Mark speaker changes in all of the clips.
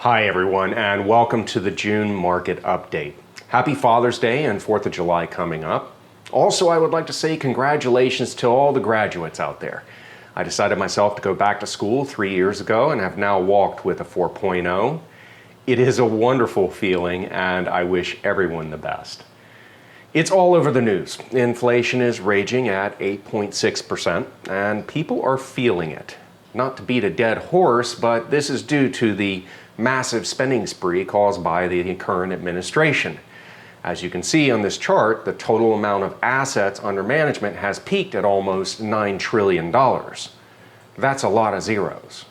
Speaker 1: Hi everyone, and welcome to the June market update. Happy Father's Day and 4th of July coming up. Also, I would like to say congratulations to all the graduates out there. I decided myself to go back to school 3 years ago and have now walked with a 4.0. It is a wonderful feeling and I wish everyone the best. It's all over the news. Inflation is raging at 8.6% and people are feeling it. Not to beat a dead horse, but this is due to the massive spending spree caused by the current administration. As you can see on this chart, the total amount of assets under management has peaked at almost $9 trillion. That's a lot of zeros.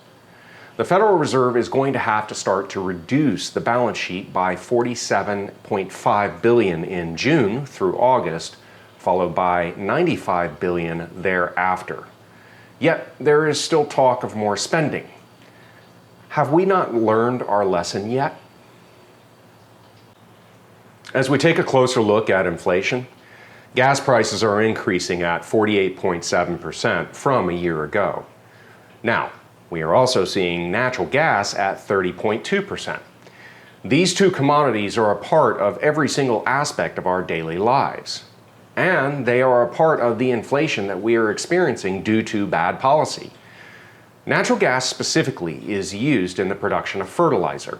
Speaker 1: The Federal Reserve is going to have to start to reduce the balance sheet by $47.5 billion in June through August, followed by $95 billion thereafter. Yet there is still talk of more spending. Have we not learned our lesson yet? As we take a closer look at inflation, gas prices are increasing at 48.7% from a year ago. Now, we are also seeing natural gas at 30.2%. These two commodities are a part of every single aspect of our daily lives. And they are a part of the inflation that we are experiencing due to bad policy. Natural gas specifically is used in the production of fertilizer.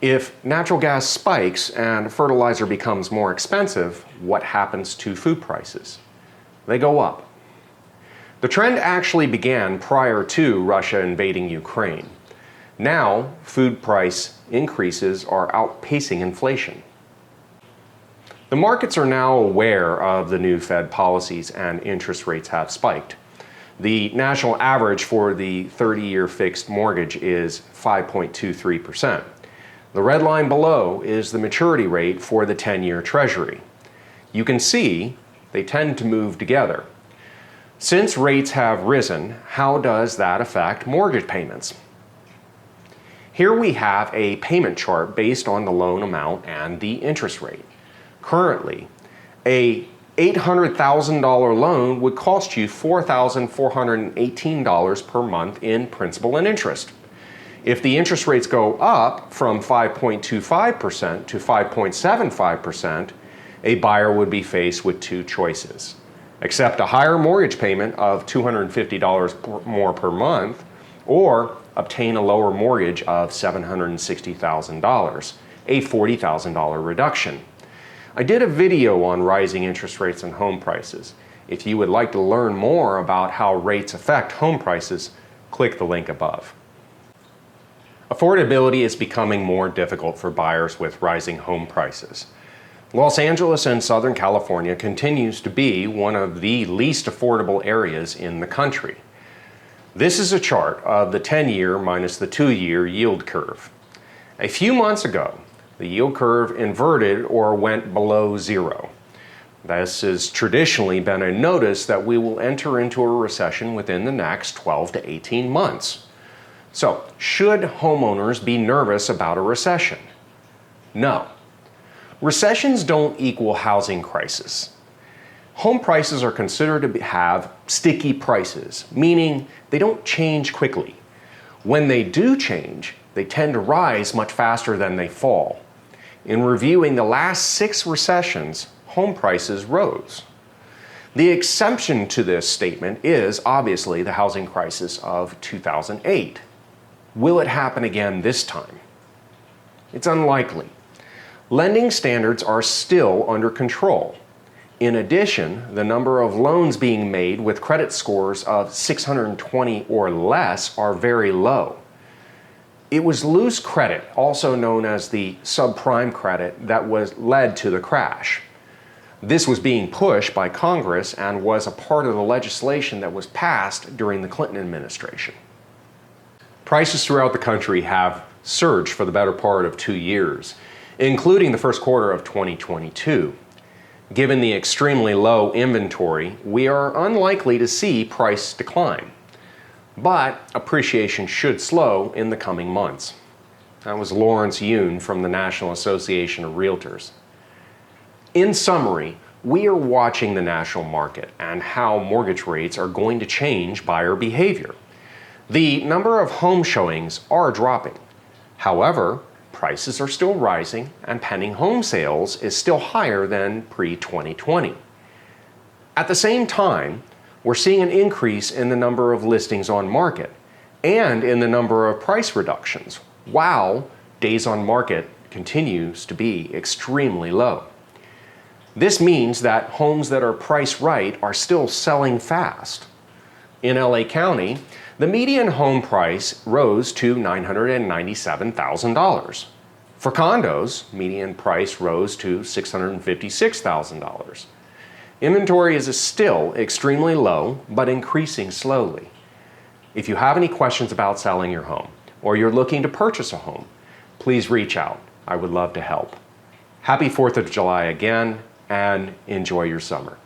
Speaker 1: If natural gas spikes and fertilizer becomes more expensive, what happens to food prices? They go up. The trend actually began prior to Russia invading Ukraine. Now, food price increases are outpacing inflation. The markets are now aware of the new Fed policies and interest rates have spiked. The national average for the 30-year fixed mortgage is 5.23%. The red line below is the maturity rate for the 10-year Treasury. You can see they tend to move together. Since rates have risen, how does that affect mortgage payments? Here we have a payment chart based on the loan amount and the interest rate. Currently, a $800,000 loan would cost you $4,418 per month in principal and interest. If the interest rates go up from 5.25% to 5.75%, a buyer would be faced with two choices. Accept a higher mortgage payment of $250 more per month, or obtain a lower mortgage of $760,000, a $40,000 reduction. I did a video on rising interest rates and home prices. If you would like to learn more about how rates affect home prices, click the link above. Affordability is becoming more difficult for buyers with rising home prices. Los Angeles and Southern California continues to be one of the least affordable areas in the country. This is a chart of the 10-year minus the 2-year yield curve. A few months ago, the yield curve inverted or went below zero. This has traditionally been a notice that we will enter into a recession within the next 12 to 18 months. So, should homeowners be nervous about a recession? No. Recessions don't equal housing crisis. Home prices are considered to have sticky prices, meaning they don't change quickly. When they do change, they tend to rise much faster than they fall. In reviewing the last 6 recessions, home prices rose. The exception to this statement is obviously the housing crisis of 2008. Will it happen again this time? It's unlikely. Lending standards are still under control. In addition, the number of loans being made with credit scores of 620 or less are very low. It was loose credit, also known as the subprime credit, that led to the crash. This was being pushed by Congress and was a part of the legislation that was passed during the Clinton administration. Prices throughout the country have surged for the better part of 2 years, including the first quarter of 2022. Given the extremely low inventory, we are unlikely to see price decline. But appreciation should slow in the coming months. That was Lawrence Yun from the National Association of Realtors. In summary, we are watching the national market and how mortgage rates are going to change buyer behavior. The number of home showings are dropping. However, prices are still rising and pending home sales is still higher than pre-2020. At the same time, we're seeing an increase in the number of listings on market and in the number of price reductions, while days on market continues to be extremely low. This means that homes that are priced right are still selling fast. In LA County, the median home price rose to $997,000. For condos, median price rose to $656,000. Inventory is still extremely low, but increasing slowly. If you have any questions about selling your home, or you're looking to purchase a home, please reach out. I would love to help. Happy 4th of July again, and enjoy your summer.